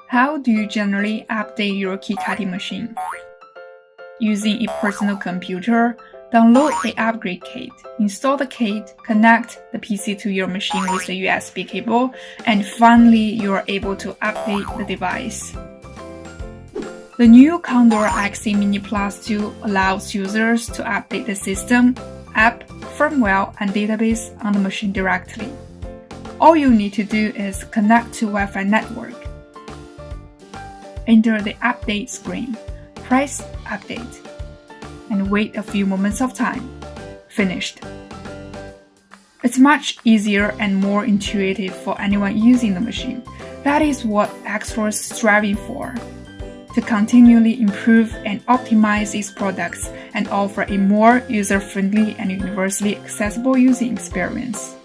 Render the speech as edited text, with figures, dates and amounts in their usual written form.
How do you generally update your key-cutting machine? Using a personal computer, download the upgrade kit, install the kit, connect the PC to your machine with a USB cable, and finally you are able to update the device. The new Condor XE Mini Plus 2 allows users to update the system, app, firmware, and database on the machine directly. All you need to do is connect to Wi-Fi network. Enter the update screen, press update, and wait a few moments of time. Finished. It's much easier and more intuitive for anyone using the machine. That is what Xhorse is striving for, to continually improve and optimize its products and offer a more user-friendly and universally accessible using experience.